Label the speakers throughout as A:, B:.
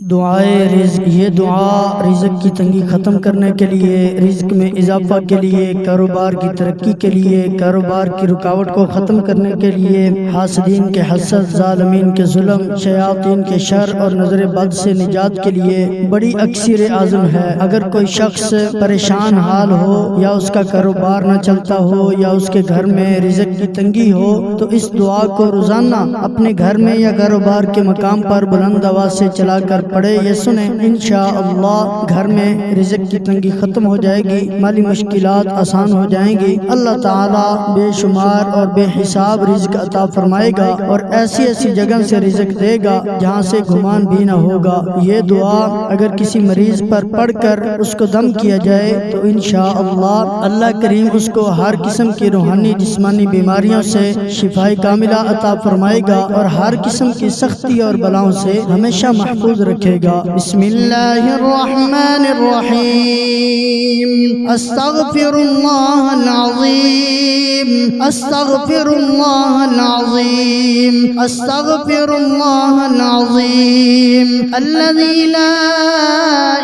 A: दुआए रिज़्क, ये दुआ रिज़्क की तंगी ख़त्म करने के लिए, रिज़्क में इजाफ़ा के लिए, कारोबार की तरक्की के लिए, कारोबार की रुकावट को ख़त्म करने के लिए, हासदीन के हसद, ज़ालिमीन के जुल्म, शयातीन के शर और नज़र बद से निजात के लिए बड़ी अक्सर आज़म है। अगर कोई शख्स परेशान हाल हो या उसका कारोबार न चलता हो या उसके घर में रिज़्क की तंगी हो तो इस दुआ को रोज़ाना अपने घर में या कारोबार के मकाम पर बुलंद आवाज़ से चलाकर पढ़े या सुने, इंशाअल्लाह घर में रिज़्क की तंगी खत्म हो जाएगी, माली मुश्किलात आसान हो जाएंगी। अल्लाह ताला बेशुमार और बेहिसाब रिज़्क अता फरमाएगा और ऐसी ऐसी जगह से रिज़्क देगा जहाँ से गुमान भी न होगा। ये दुआ अगर किसी मरीज पर पढ़कर उसको दम किया जाए तो इंशाअल्लाह अल्लाह करीम उसको हर किस्म की रूहानी जिस्मानी बीमारियों से शिफाए कामिला अता फरमाएगा और हर किस्म की सख्ती और बलाओं से हमेशा महफूज रखेगा। बिस्मिल्लाहिर्रहमानिर्रहीम। अस्तगफिरुल्लाहल अज़ीम, अस्तगफिरुल्लाहल अज़ीम, अस्तगफिरुल्लाहल अज़ीम अल्लज़ी ला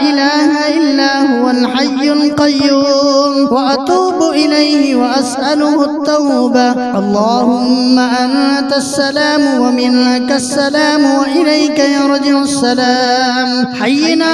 A: इलाहा इल्ला हुवल हय्युल क़य्यूम व अतूबु इलैहि व अस्अलुहु अत-तौबा। अल्लाहुम्मा अंतस्सलाम व मिनकस्सलाम व इलैका यरजि'ुस्सलाम। हय्यिना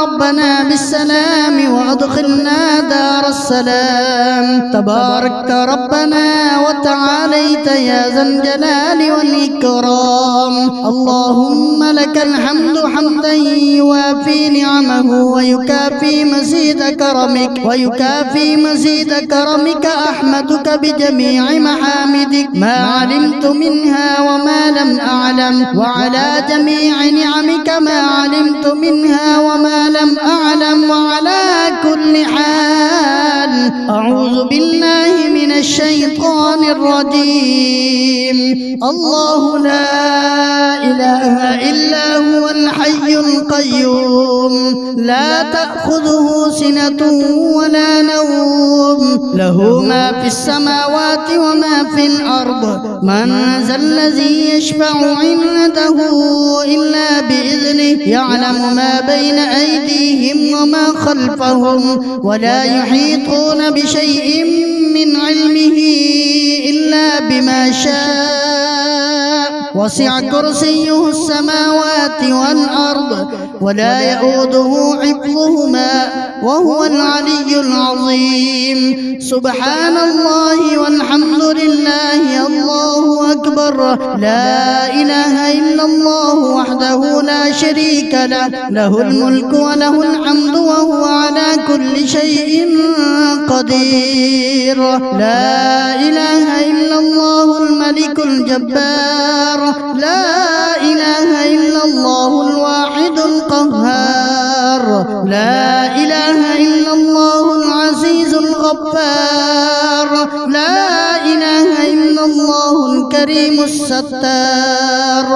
A: रब्बना बिस्सलाम व अदखिलना दारस्सलाम। तबारकता रब्बना व तआलैता या ज़ल जलाली वल इकराम। अल्लाहुम्मा लकल हम्दु हम्दन युवाफी नि'महु व युकाफी मज़ीद करमिक व युकाफी मज़ीद करमिक। अहमदुका बिजमी'i महामिदिक मा अलिमतु मिन्हा व मा लम अअलम व अला जमी'i नि'मिक मा अलिमतु मिन्हा व मा लम अअलम व अला कुल्ली हाल। अऊज़ु बिल्लाहि मिनश शैतानिर रजीम। अल्लाहु ला इलाहा इल्ला हुवल हय्युल क़य्यूम ला तअख़ुज़ुहु सिनतुन व ला नौम लहु मा फ़िस समावाति व मा फ़िल अर्द। मन ज़ल्लज़ी यशफ़अु इंदहु इल्ला बिइज़निहि यअलमु मा बैन अयदीहिम व मा ख़ल्फ़हुम व ला युहीतून बिशैइन मिन इल्मिहि इल्ला बिमा शाअ। वसिअ कुर्सियुहु अस्समावाति वल अर्द व ला यऊदुहु हिफ़्ज़ुहुमा व हुवल अलिय्युल अज़ीम। सुब्हानल्लाहि वल्हम्दुलिल्लाहि अल्लाहु अकबर। ला इलाहा इल्लल्लाहु वहदहु ला शरीका लह लहुल मुल्कु व लहुल हम्दु व हुवा अला कुल्ली शैइन क़दीर। ला इलाहा इल्लल्लाहुल मलिकुल जब्बार। ला इलाहा इल्लल्लाहुल वाहिदुल क़ह्हार। ला इलाहा इल्लल्लाहुल अज़ीज़ुल गफ़्फ़ार। ला इलाहा इल्लल्लाहुल करीमुस सत्तार।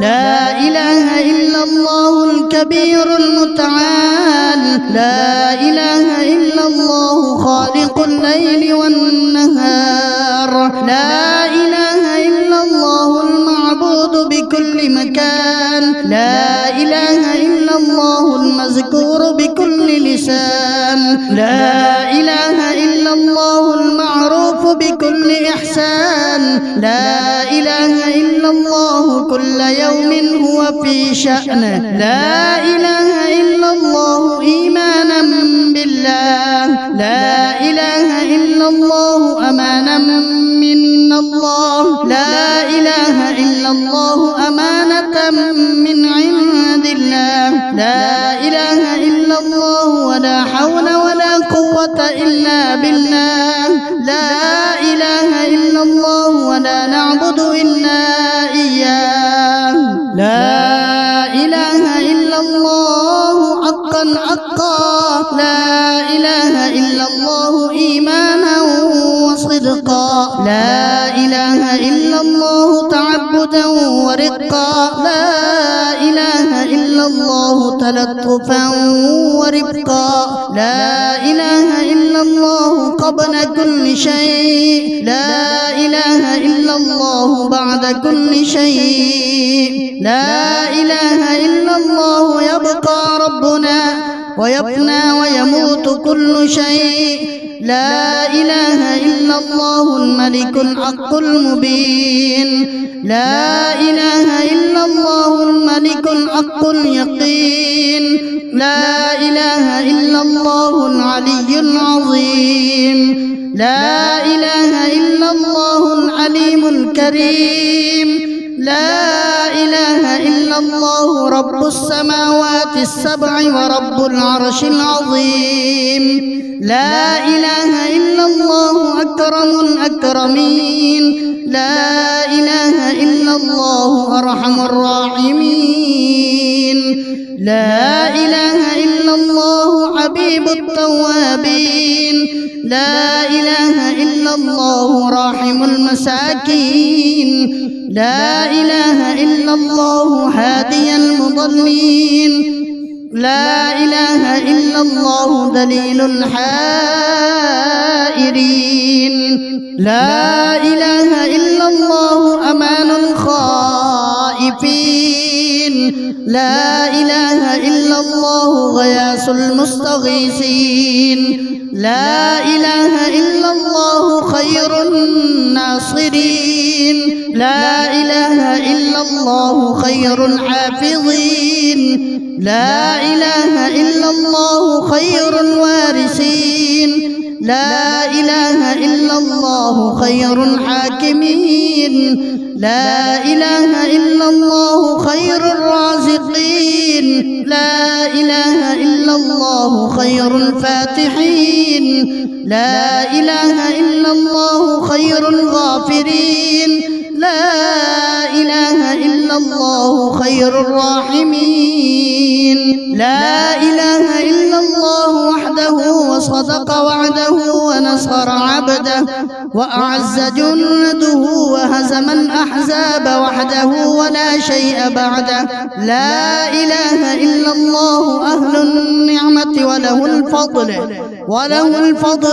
A: ला इलाहा इल्लल्लाहुल कबीरुल मुतआल। ला इलाहा इल्लल्लाहु ख़ालिक़ुल लैलि वन नहार। ला इलाहा इल्लल्लाहुल मअबूदु बिकुल्लि मकान। ला इलाहा इल्लल्लाहुल मज़कूरु बिकुल्लि लिसान। ला इलाहा इल्लल्लाहुल मअरूफु बिकुल्लि इहसान। ला इलाहा इल्लल्लाहु कुल्ल यौमिन हुवा फी शअन। ला इलाहा इल्लल्लाहु ईमानन बिल्लाह। ला इलाहा इल्लल्लाहु अमानन मिनल्लाह। ला इलाहा इल्लल्लाहु अमानतन मिन इंदिल्लाह। ला इलाहा इल्लल्लाहु वला हौला वला कुव्वता इल्ला बिल्लाह। ला इलाहा इल्लल्लाहु वला नअबुदु इल्ला इय्याह। ला इलाहा इल्लल्लाहु हक़्क़न हक़्क़ा। ला इलाहा इल्लल्लाहु ईमानन व सिद्क़ा। ला इलाहा इल्लल्लाहु तअब्बुदन व रिक़्क़ा। ला इलाहा इल्लल्लाहु الله تلطفا ورفقا، لا إله إلا الله قبل كل شيء، لا إله إلا الله بعد كل شيء، لا إله إلا الله يبقى ربنا ويفنى ويموت كل شيء، لا إله إلا الله الملك الحق المبين، لا إله إلا الله الملك الحق اليقين، لا إله إلا الله العلي العظيم، لا إله إلا الله العليم الكريم، لا إله إلا الله رب السماوات السبع ورب العرش العظيم، لا إله إلا الله أكرم الأكرمين، لا إله إلا الله أرحم الراحمين، لا إله إلا الله حبيب التوابين، لا إله إلا الله راحم المساكين، لا إله إلا الله هادي المضلين، لا إله إلا الله دليل الحائرين، لا إله إلا الله أمان الخائفين، لا إله إلا الله غياث المستغيثين، لا إله إلا الله خير الناصرين، لا إله إلا الله خير الحافظين، لا إله إلا الله خير الوارثين، لا إله إلا الله خير الحاكمين، لا إله إلا الله خير الرازقين، لا إله إلا الله خير الفاتحين، لا إله إلا الله خير الغافرين، لا إله إلا الله خير الراحمين، لا إله إلا الله وحده وصدق وعده ونصر عبده وأعز جنده وهزم الأحزاب وحده ولا شيء بعده، لا إله إلا الله أهل النعمة وله الفضل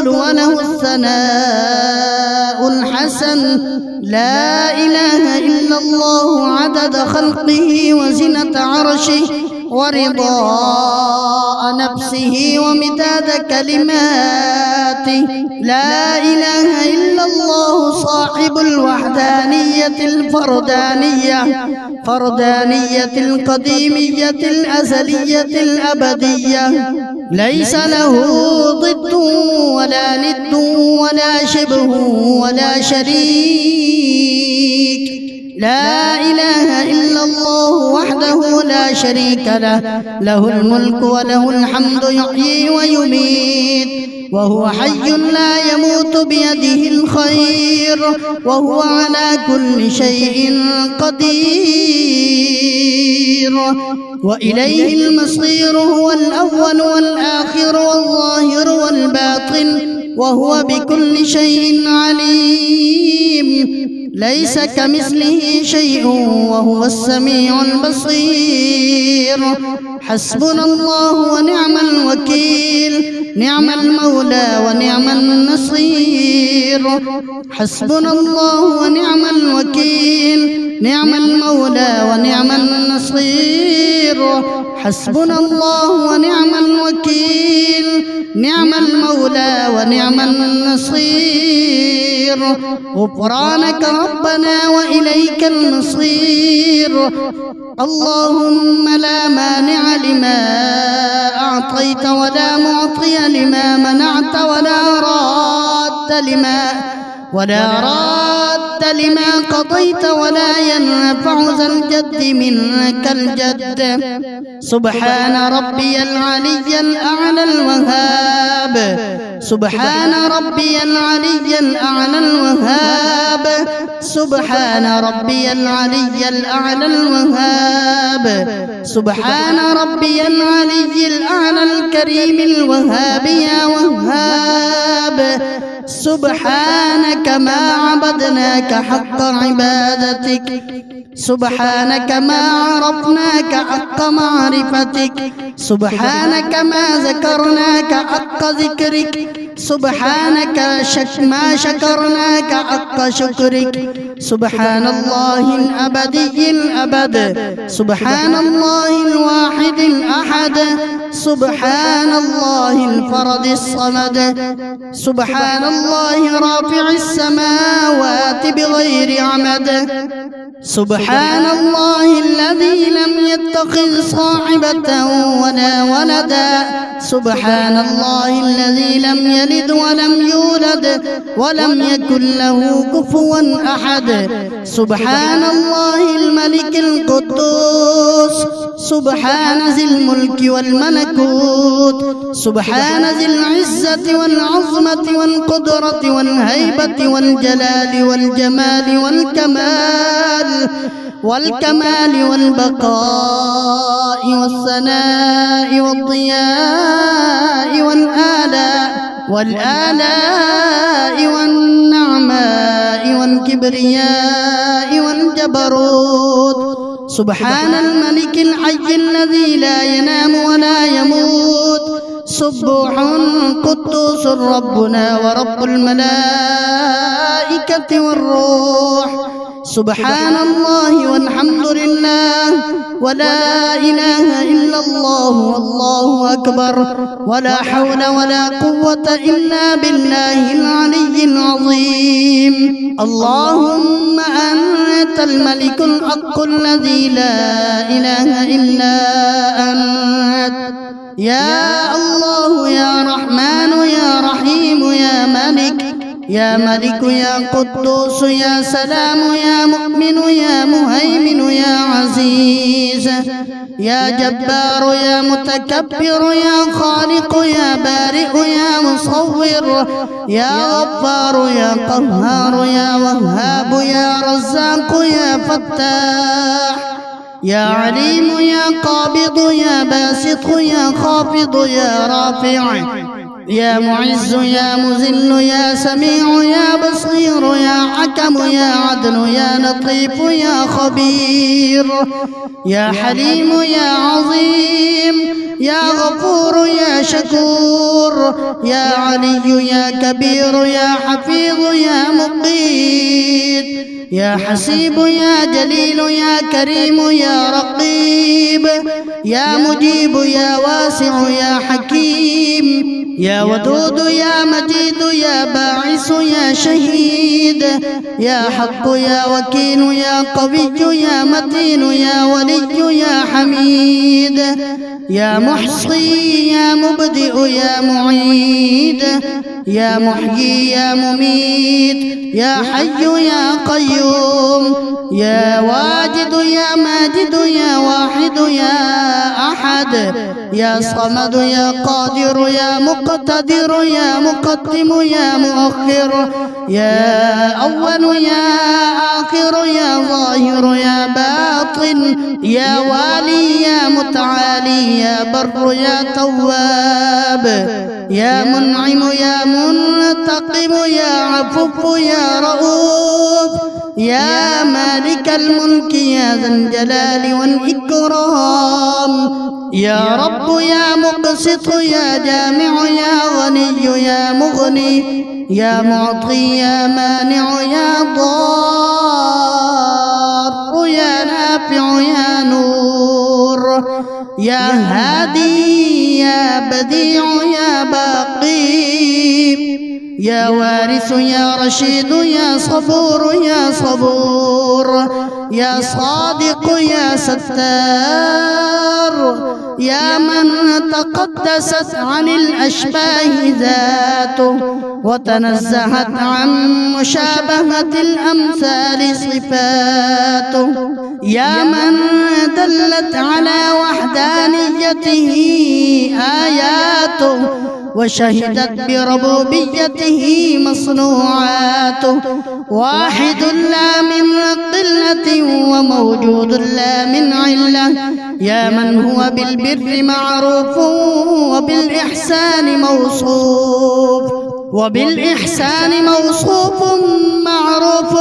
A: وله الثناء الحسن، لا إله إلا الله عدد خلقه وزنة عرشه ورضاء نفسه ومداد كلماته، لا إله إلا الله صاحب الوحدانية الفردانية القديمية الأزلية الأبدية، ليس له ضد ولا ند ولا شبه ولا شريك، لا إله إلا الله وحده لا شريك له، له الملك وله الحمد يحيي ويميت وهو حي لا يموت بيده الخير وهو على كل شيء قدير، وإليه المصير، هو الأول والآخر والظاهر والباطن وهو بكل شيء عليم، ليس كمثله شيء وهو السميع البصير، حسبنا الله ونعم الوكيل، نعم المولى ونعم النصير، حسبنا الله ونعم الوكيل، نعم المولى ونعم النصير، حسبنا الله ونعم الوكيل، نعم المولى ونعم النصير، غفرانك ربنا وإليك المصير، اللهم لا مانع لما أعطيت ولا معطي لما منعت ولا راد لما قضيت ولا ينفع ذا الجد منك الجد، سبحان ربي العلي الأعلى الوهاب، سبحان ربي العلي الأعلى الوهاب، سبحان ربي العلي الأعلى الوهاب، سبحان ربي العلي الأعلى الكريم الوهاب يا وهاب، سبحانك ما عبدناك حق عبادتك، سبحانك ما عرفناك حق معرفتك، سبحانك ما ذكرناك حق ذكرك، سبحانك ما شكرناك حق شكرك. سبحان الله الأبدي الأبد، سبحان الله الواحد الأحد، سبحان الله الفرد الصمد، سبحان الله رافع السماوات بغير عمد، سبحان الله الذي لم يتخذ صاحبة ولا ولدا، سبحان الله الذي لم يلد ولم يولد ولم يكن له كفوا أحد، سبحان الله الملك القدوس، سبحان ذي الملك والملكوت، سبحان ذي العزة والعظمة والقدرة والهيبة والجلال والجمال والكمال والبقاء والثناء والضياء والآلاء والنعماء والكبرياء والجبروت. سبحان الملك الحي الذي لا ينام ولا يموت، سبوح قدوس ربنا ورب الملائكة والروح. سبحان الله والحمد لله ولا إله إلا الله والله أكبر، ولا حول ولا قوة إلا بالله العلي العظيم. اللهم أنت الملك الحق الذي لا إله إلا أنت، يا الله يا رحمن يا رحيم يا ملك يا قدوس يا سلام يا مؤمن يا مهيمن يا عزيز يا جبار يا متكبر يا خالق يا بارئ يا مصور يا غفار يا قهار يا وهاب يا رزاق يا فتاح يا عليم يا قابض يا باسط يا خافض يا رافع يا معز يا مذل يا سميع يا بصير يا حكم يا عدل يا لطيف يا خبير يا حليم يا عظيم يا غفور يا شكور يا علي يا كبير يا حفيظ يا مقيت يا حسيب يا جليل يا كريم يا رقيب يا مجيب يا واسع يا حكيم يا ودود يا مجيد يا باعث يا شهيد يا حق يا وكيل يا قوي يا متين يا ولي يا حميد يا محصي يا مبدئ يا معيد يا محيي يا مميت يا حي يا قيوم يا واجد يا ماجد يا واحد يا أحد يا صمد يا قادر يا مقتدر يا مقدم يا مؤخر يا أول يا آخر يا ظاهر يا باطن يا والي يا متعالي يا بر يا تواب يا منعم يا منتقم يا عفو يا رؤوف يا مالك الملك يا ذا الجلال والإكرام يا رب يا مقسط يا جامع يا غني يا مغني يا معطي يا مانع يا ضار يا نافع يا نور يا هادي يا بديع يا باقي يا وارث يا رشيد يا صبور يا صبور يا صادق يا ستار يا من تقدست عن الأشباه ذاته وتنزهت عن مشابهة الأمثال صفاته يا من دلت على وحدانيته آياته وشهدت بربوبيته مصنوعاته واحد لا من قلة وموجود لا من علة يا من هو بالبر معروف وبالإحسان موصوف وبالإحسان موصوف معروف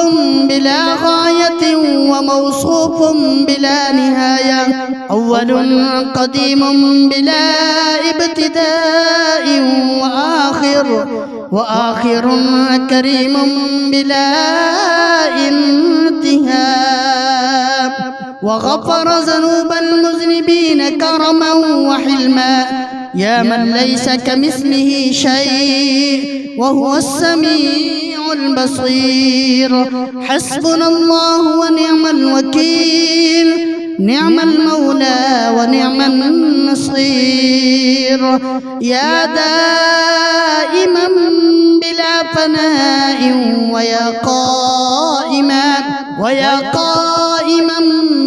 A: بلا غاية وموصوف بلا نهاية، أول قديم بلا ابتداء وآخر كريم بلا انتهاء، وغفر ذنوب المذنبين كرما وحلما، يا من ليس كمثله شيء وهو السميع البصير. حسبنا الله ونعم الوكيل، نعم المولى ونعم النصير. يا دائما بلا فناء ويا قائما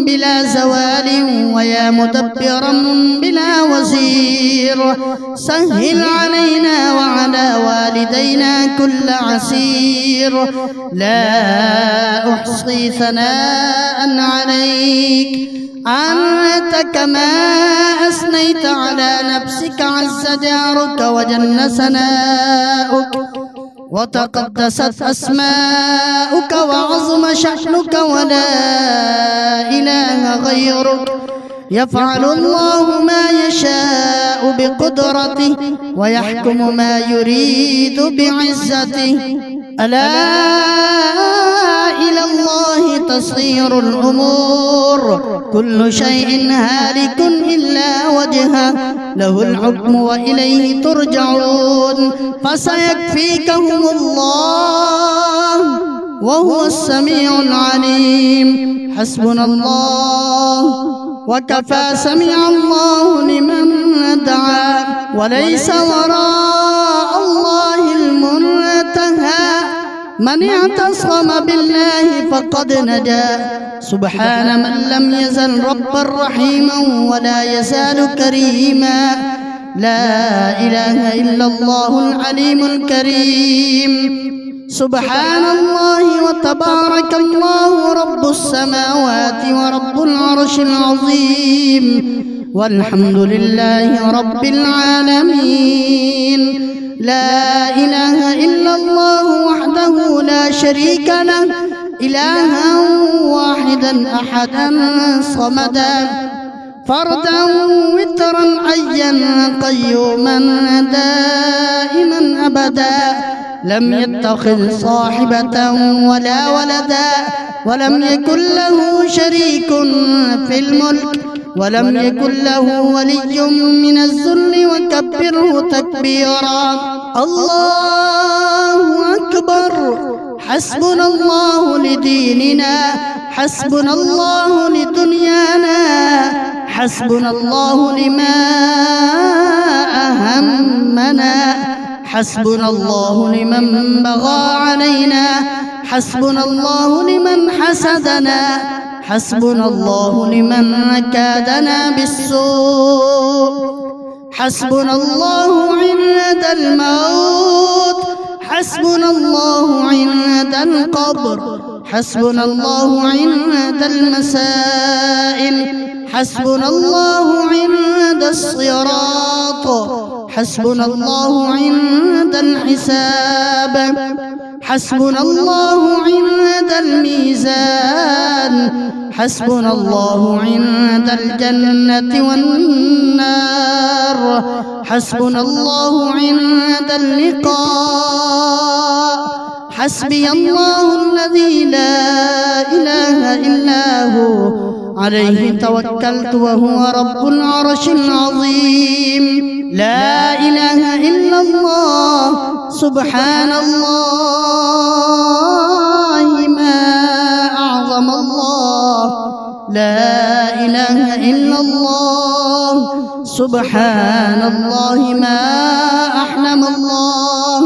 A: بلا زوال، ويا مدبرا بلا وزير، سهل علينا وعلى والدينا كل عسير. لا أحصي ثناء عليك أنت كما أثنيت على نفسك، عز جارك وجل ثناؤك وتقدست أسماؤك وعظم شأنك، ولا إله غيرك. يفعل الله ما يشاء بقدرته ويحكم ما يريد بعزته. ألا إلى الله تصير الأمور، كل شيء هالك إلا وجهه، له الحكم وإليه ترجعون. فسيكفيكهم الله وهو السميع العليم. حسبنا الله وكفى، سمع الله لمن دعا، وليس وراء الله المنتهى، من اعتصم بالله فقد نجا. سبحان من لم يزل ربا رحيما ولا يزال كريما. لا إله إلا الله العليم الكريم. سبحان الله وتبارك الله رب السماوات ورب العرش العظيم، والحمد لله رب العالمين. لا إله إلا الله وحده لا شريك له، إلها واحدا أحدا صمدا، فردا وترا حيا قيوما دائما أبدا، لم يتخذ صاحبة ولا ولدا، ولم يكن له شريك في الملك، ولم يكن له ولي من الذل، وكبره تكبيرا. الله أكبر. حسبنا الله لديننا، حسبنا الله لدنيانا، حسبنا الله لما أهمنا، حسبنا الله لمن بغى علينا، حسبنا الله لمن حسدنا، حسبنا الله لمن كادنا بالسوء، حسبنا الله عند الموت، حسبنا الله عند القبر، حسبنا الله عند المسائل، حسبنا الله عند الصراط، حسبنا الله عند الحساب، حسبنا الله عند الميزان، حسبنا الله عند الجنة والنار، حسبنا الله عند اللقاء. حسبي الله الذي لا إله إلا هو، عليه توكلت وهو رب العرش العظيم. لا إله إلا الله. سبحان الله ما أعظم الله. لا إله إلا الله. سبحان الله ما أحلم الله.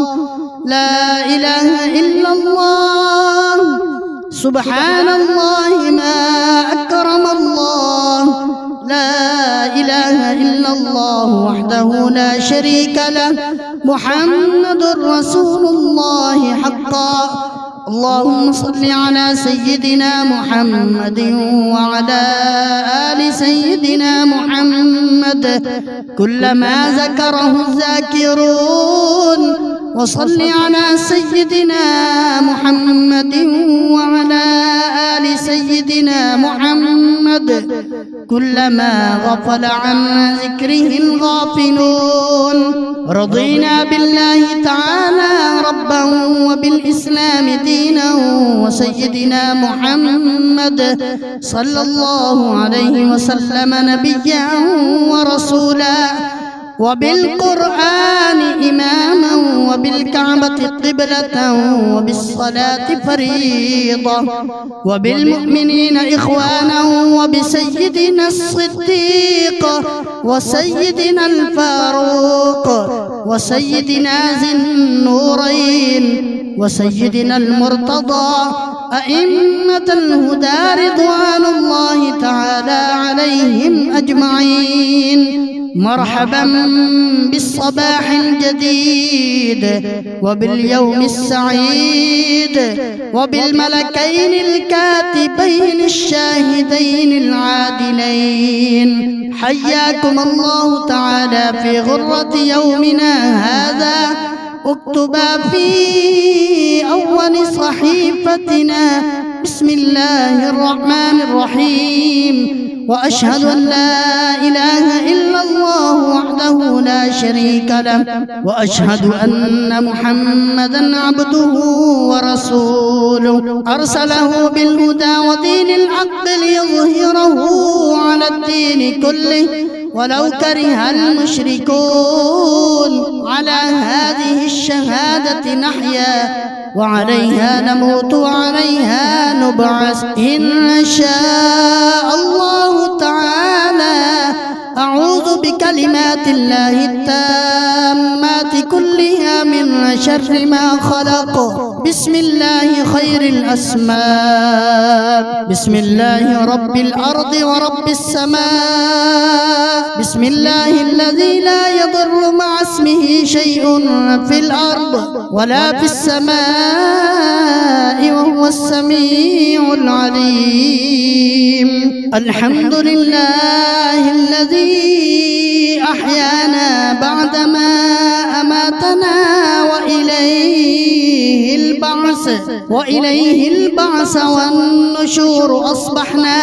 A: لا إله إلا الله. سبحان الله ما أكرم الله. لا إله إلا الله وحده لا شريك له. محمد رسول الله حقا. اللهم صل على سيدنا محمد وعلى آل سيدنا محمد كلما ذكره الذاكرون وصل على سيدنا محمد وعلى آل سيدنا محمد كلما غفل عن ذكره الغافلون. رضينا بالله تعالى ربا وبالإسلام دينا وسيدنا محمد صلى الله عليه وسلم نبيا ورسولا وبالقرآن إماما وبالكعبة قبلة وبالصلاة فريضة وبالمؤمنين إخوانا وبسيدنا الصديق وسيدنا الفاروق وسيدنا ذي النورين وسيدنا المرتضى أئمة الهدى رضوان الله تعالى عليهم أجمعين. مرحبا بالصباح الجديد وباليوم السعيد وبالملكين الكاتبين الشاهدين العادلين. حياكم الله تعالى في غرة يومنا هذا. اكتبا في أول صحيفتنا بسم الله الرحمن الرحيم وأشهد أن لا إله إلا الله وحده لا شريك له وأشهد أن محمدا عبده ورسوله أرسله بالهدى ودين الحق ليظهره على الدين كله ولو كره المشركون. على هذه الشهادة نحيا وعليها نموت وعليها نبعث إن شاء الله تعالى. أعوذ بكلمات الله التامات كلها من شر ما خلق. بسم الله خير الأسماء. بسم الله رب الأرض ورب السماء. بسم الله الذي لا يضر مع اسمه شيء في الأرض ولا في السماء وهو السميع العليم. الحمد لله الذي أحيانا بعدما أماتنا وإليه البعث والنشور. أصبحنا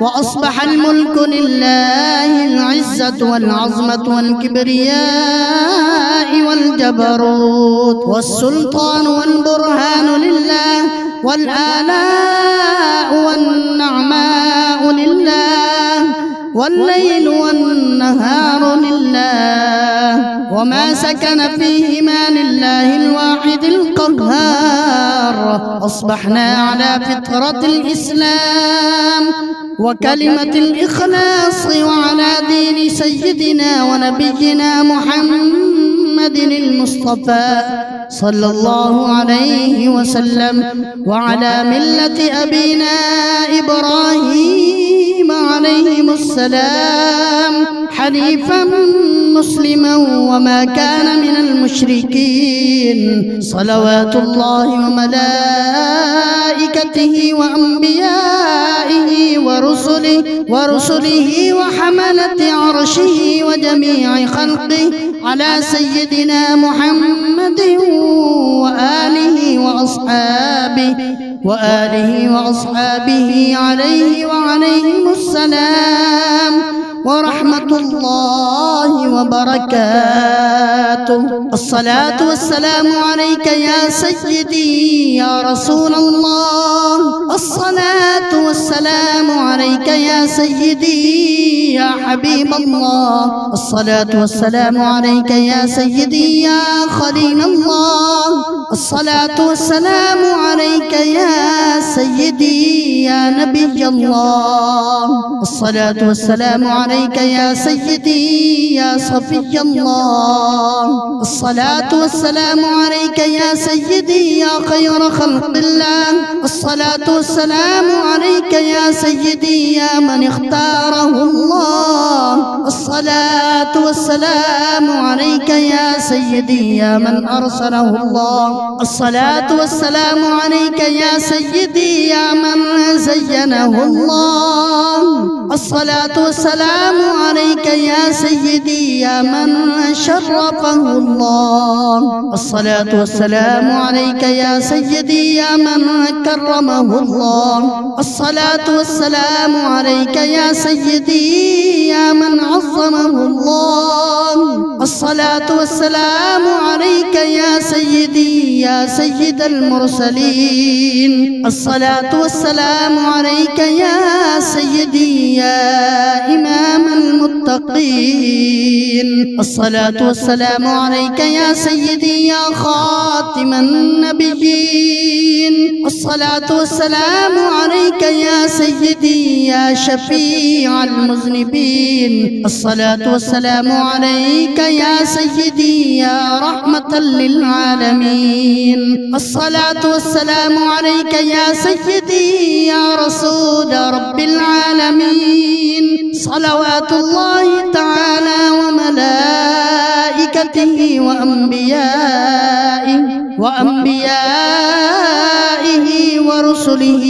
A: وأصبح الملك لله العزة والعظمة والكبرياء والجبروت والسلطان والبرهان لله والآلاء والنعماء لله والليل والنهار لله وما سكن فيهما لله الواحد القهار. أصبحنا على فطرة الإسلام وكلمة الإخلاص وعلى دين سيدنا ونبينا محمد المصطفى صلى الله عليه وسلم وعلى ملة أبينا إبراهيم عليهم السلام حنيفا مسلما وما كان من المشركين. صلوات الله وملائكته وأنبيائه ورسله وحملة عرشه وجميع خلقه على سيدنا محمد وآله وأصحابه عليه وعليهم السلام ورحمة الله وبركاته. الصلاة والسلام عليك يا سيدي يا رسول الله. الصلاة والسلام عليك يا سيدي يا حبيب الله. الصلاة والسلام عليك يا سيدي يا خليل الله. الصلاة والسلام عليك يا سيدي يا نبي الله. الصلاة والسلام عليك يا سيدي يا صفي الله. الصلاة والسلام عليك يا سيدي يا خير خلق الله. الصلاة والسلام عليك يا سيدي يا من اختاره الله. الصلاة والسلام عليك يا سيدي يا من أرسله الله. الصلاة والسلام عليك يا سيدي يا من زينه الله. الصلاة والسلام عليك يا سيدي يا من شرفه الله. الصلاة والسلام عليك يا سيدي يا من كرمه الله. الصلاة والسلام عليك يا سيدي يا من عظمه الله. الصلاة والسلام عليك يا سيدي يا سيد المرسلين. الصلاة والسلام عليك يا سيدي يا إمام المتقين. الصلاة والسلام عليك يا سيدي يا خاتم النبيين. الصلاة والسلام عليك يا سيدي يا شفيع المذنبين. الصلاة والسلام عليك يا سيدي يا رحمة للعالمين. الصلاة والسلام عليك يا سيدي يا رسول رب العالمين. صلوات الله تعالى وملائكته وأنبيائه ورسله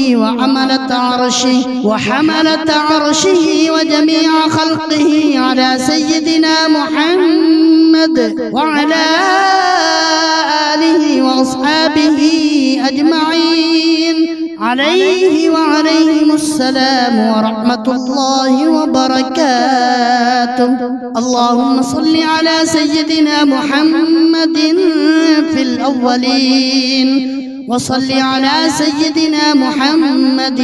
A: وحملة عرشه وجميع خلقه على سيدنا محمد وعلى آله وأصحابه أجمعين عليه وعليهم السلام ورحمة الله وبركاته. اللهم صل على سيدنا محمد في الأولين وصل على سيدنا محمد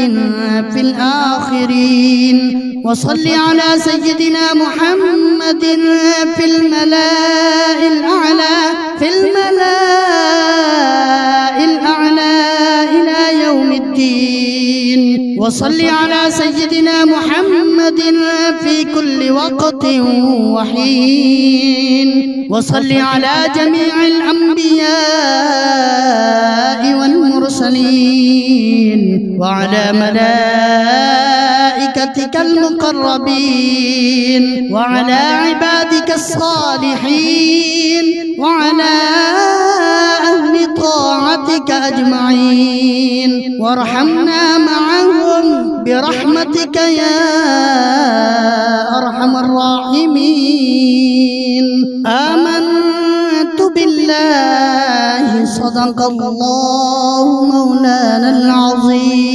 A: في الآخرين وصل على سيدنا محمد في الملاء الأعلى إلى يوم الدين. وصل على سيدنا محمد في كل وقت وحين. وصل على جميع الأنبياء والمرسلين وعلى ملائكتك المقربين وعلى عبادك الصالحين وعلى أهل طاعتك أجمعين. وارحمنا معهم برحمتك يا أرحم الراحمين. آمنت بالله صدق الله مولانا العظيم.